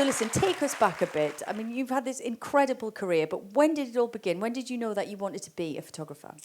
So listen, take us back a bit. I mean, you've had this incredible career, but when did it all begin? When did you know that you wanted to be a photographer?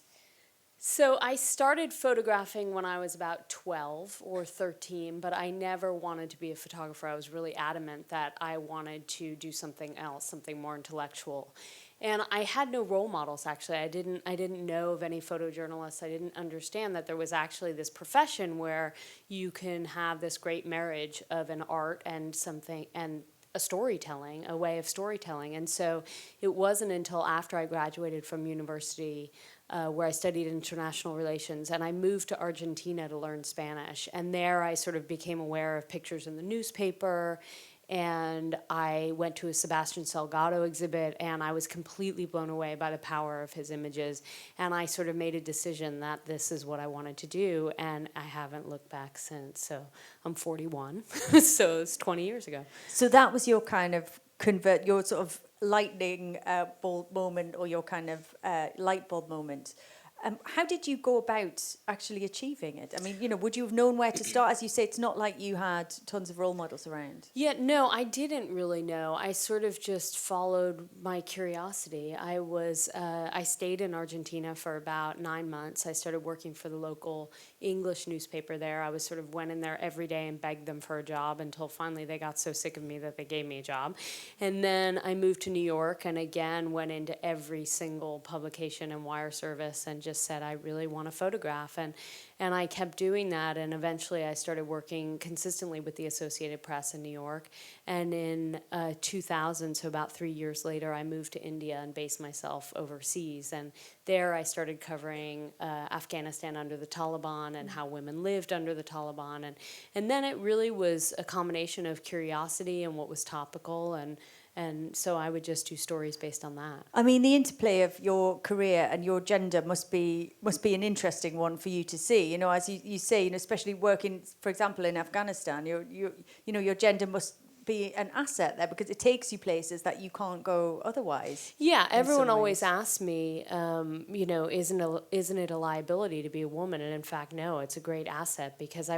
So I started photographing when I was about 12 or 13, but I never wanted to be a photographer. I was really adamant that I wanted to do something else, something more intellectual. And I had no role models, actually. I didn't know of any photojournalists. I didn't understand that there was actually this profession where you can have this great marriage of an art and something and a storytelling, a way of storytelling. And so it wasn't until after I graduated from university where I studied international relations, and I moved to Argentina to learn Spanish. And there I sort of became aware of pictures in the newspaper, and I went to a Sebastian Salgado exhibit, and I was completely blown away by the power of his images. And I sort of made a decision that this is what I wanted to do, and I haven't looked back since. So I'm 41, so it's 20 years ago. So that was your kind of your sort of lightning bolt moment, or your kind of light bulb moment. How did you go about actually achieving it? I mean, you know, would you have known where to start? As you say, it's not like you had tons of role models around. Yeah, no, I didn't really know. I sort of just followed my curiosity. I stayed in Argentina for about 9 months. I started working for the local English newspaper there. I was sort of went in there every day and begged them for a job until finally they got so sick of me that they gave me a job. And then I moved to New York and again went into every single publication and wire service and just said, I really want to photograph. And I kept doing that, and eventually I started working consistently with the Associated Press in New York. And in 2000, so about 3 years later, I moved to India and based myself overseas. And there I started covering Afghanistan under the Taliban and how women lived under the Taliban. And then it really was a combination of curiosity and what was topical, and so I would just do stories based on that. I mean, the interplay of your career and your gender must be an interesting one for you to see. You know, as you say, you know, especially working, for example, in Afghanistan, your gender must be an asset there because it takes you places that you can't go otherwise. Yeah, everyone always asks me, you know, isn't it a liability to be a woman? And in fact, no, it's a great asset because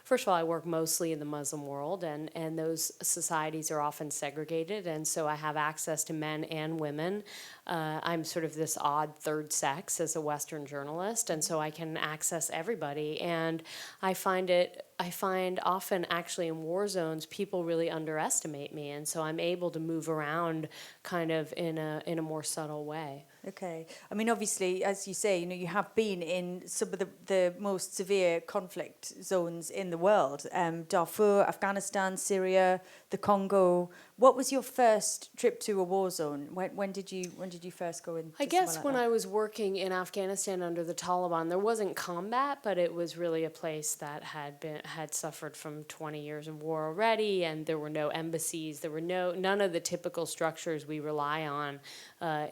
first of all, I work mostly in the Muslim world, and those societies are often segregated, and so I have access to men and women. I'm sort of this odd third sex as a Western journalist, and so I can access everybody. And I find often actually in war zones, people really underestimate me, and so I'm able to move around kind of in a more subtle way. Okay. I mean, obviously, as you say, you know, you have been in some of the most severe conflict zones in the world. Darfur, Afghanistan, Syria, the Congo. What was your first trip to a war zone? When did you first go in? I guess when I was working in Afghanistan under the Taliban, there wasn't combat, but it was really a place that had suffered from 20 years of war already, and there were no embassies. There were none of the typical structures we rely on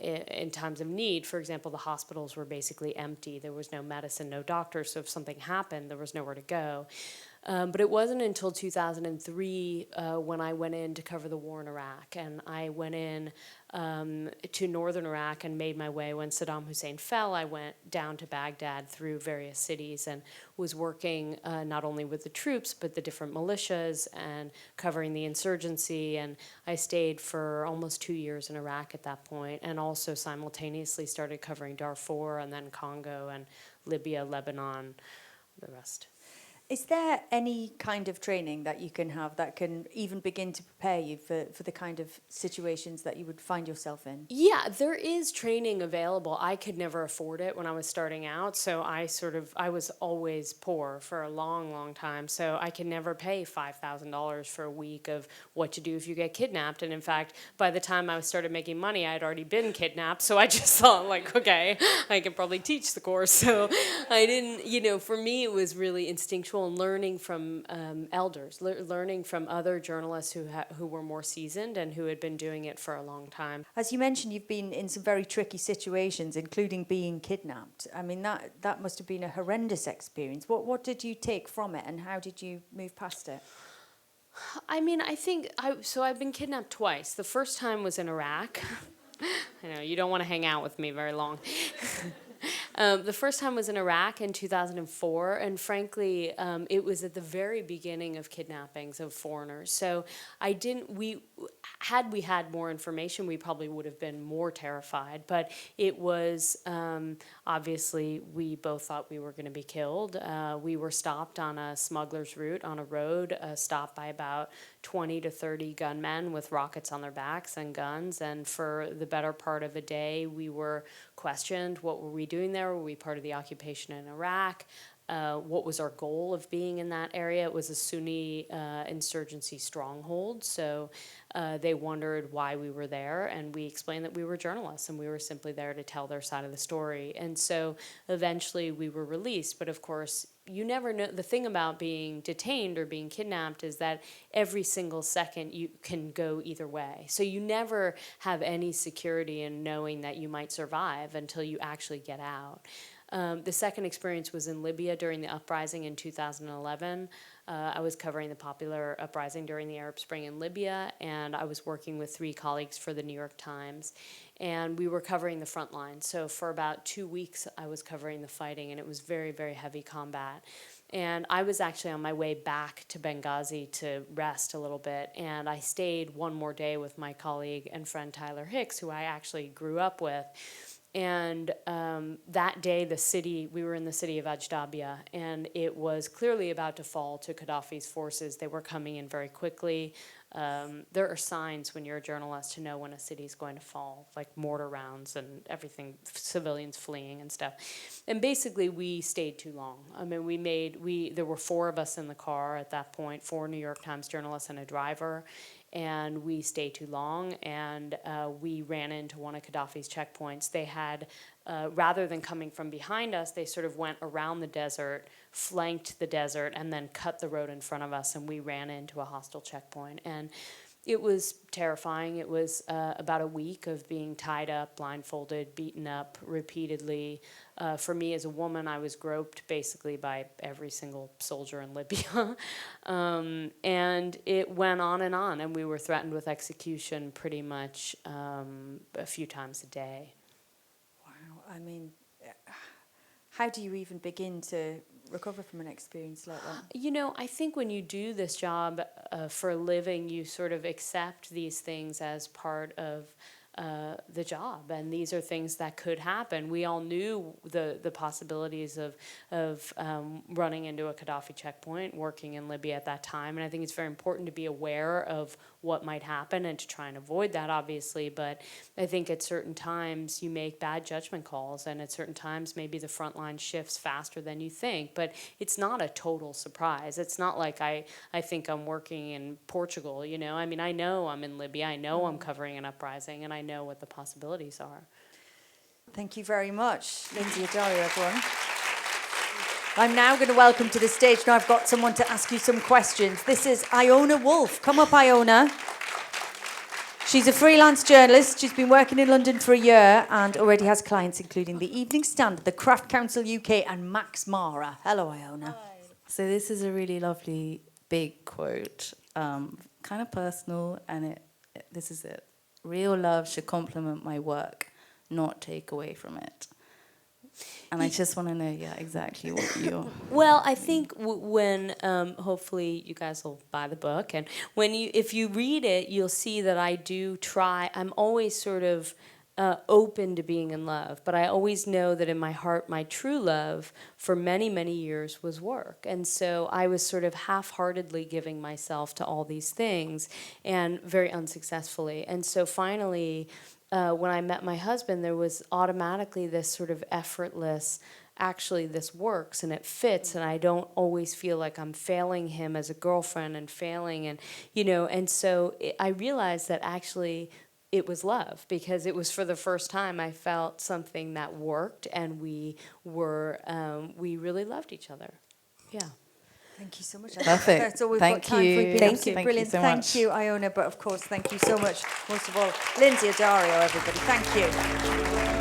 in times of need. For example, the hospitals were basically empty. There was no medicine, no doctors, so if something happened, there was nowhere to go. But it wasn't until 2003 when I went in to cover the war in Iraq. And I went in to northern Iraq and made my way. When Saddam Hussein fell, I went down to Baghdad through various cities and was working not only with the troops, but the different militias and covering the insurgency. And I stayed for almost 2 years in Iraq at that point, and also simultaneously started covering Darfur and then Congo and Libya, Lebanon, the rest. Is there any kind of training that you can have that can even begin to prepare you for the kind of situations that you would find yourself in? Yeah, there is training available. I could never afford it when I was starting out, so I was always poor for a long, long time, so I could never pay $5,000 for a week of what to do if you get kidnapped. And in fact, by the time I started making money, I had already been kidnapped, so I just thought, like, okay, I can probably teach the course. So I didn't, you know, for me it was really instinctual and learning from elders, learning from other journalists who were more seasoned and who had been doing it for a long time. As you mentioned, you've been in some very tricky situations, including being kidnapped. I mean, that must have been a horrendous experience. What did you take from it, and how did you move past it? I mean, I think, I've been kidnapped twice. The first time was in Iraq. I know, you don't want to hang out with me very long. The first time was in Iraq in 2004, and frankly, it was at the very beginning of kidnappings of foreigners. So had we had more information, we probably would have been more terrified. But it was, obviously, we both thought we were going to be killed. We were stopped on a smuggler's route on a road, stopped by about 20 to 30 gunmen with rockets on their backs and guns. And for the better part of a day, we were questioned. What were we doing there? Were we part of the occupation in Iraq? What was our goal of being in that area? It was a Sunni insurgency stronghold, so they wondered why we were there, and we explained that we were journalists and we were simply there to tell their side of the story. And so eventually we were released, but of course you never know. The thing about being detained or being kidnapped is that every single second you can go either way. So you never have any security in knowing that you might survive until you actually get out. The second experience was in Libya during the uprising in 2011. I was covering the popular uprising during the Arab Spring in Libya, and I was working with 3 colleagues for the New York Times. And we were covering the front line. So for about 2 weeks, I was covering the fighting, and it was very, very heavy combat. And I was actually on my way back to Benghazi to rest a little bit, and I stayed one more day with my colleague and friend Tyler Hicks, who I actually grew up with. And that day, we were in the city of Ajdabia, and it was clearly about to fall to Gaddafi's forces. They were coming in very quickly. There are signs when you're a journalist to know when a city's going to fall, like mortar rounds and everything, civilians fleeing and stuff. And basically, we stayed too long. I mean, there were 4 of us in the car at that point, 4 New York Times journalists and a driver. And we stayed too long, and we ran into one of Gaddafi's checkpoints. They had, rather than coming from behind us, they sort of went around the desert, flanked the desert, and then cut the road in front of us, and we ran into a hostile checkpoint. And it was terrifying. It was about a week of being tied up, blindfolded, beaten up repeatedly. For me as a woman, I was groped basically by every single soldier in Libya. And it went on, and we were threatened with execution pretty much a few times a day. Wow, I mean, how do you even begin to recover from an experience like that? You know, I think when you do this job for a living, you sort of accept these things as part of the job, and these are things that could happen. We all knew the possibilities of running into a Gaddafi checkpoint, working in Libya at that time, and I think it's very important to be aware of what might happen and to try and avoid that, obviously. But I think at certain times you make bad judgment calls, and at certain times maybe the front line shifts faster than you think. But it's not a total surprise. It's not like I think I'm working in Portugal, you know. I mean, I know I'm in Libya. I know I'm covering an uprising, and I know what the possibilities are. Thank you very much, Lynsey Addario, everyone. I'm now going to welcome to the stage, now I've got someone to ask you some questions. This is Iona Wolf. Come up, Iona. She's a freelance journalist. She's been working in London for a year and already has clients including the Evening Standard, the Craft Council UK and Max Mara. Hello, Iona. Hi. So this is a really lovely big quote, kind of personal, and this is it. Real love should complement my work, not take away from it. And I just want to know, exactly what you're... Well, I think when, hopefully you guys will buy the book, and if you read it, you'll see that I do try, I'm always sort of open to being in love, but I always know that in my heart, my true love for many, many years was work. And so I was sort of half-heartedly giving myself to all these things, and very unsuccessfully. And so finally, when I met my husband, there was automatically this sort of effortless, actually this works and it fits, and I don't always feel like I'm failing him as a girlfriend and failing, and and so I realized that actually it was love, because it was for the first time I felt something that worked, and we really loved each other. Yeah. Thank you so much. Perfect. That's all we've Thank got time you. for. You've been Thank absolutely you. brilliant. Thank you so Thank much. you, Iona. But of course, thank you so much. Most of all, Lynsey Addario, everybody. Thank you.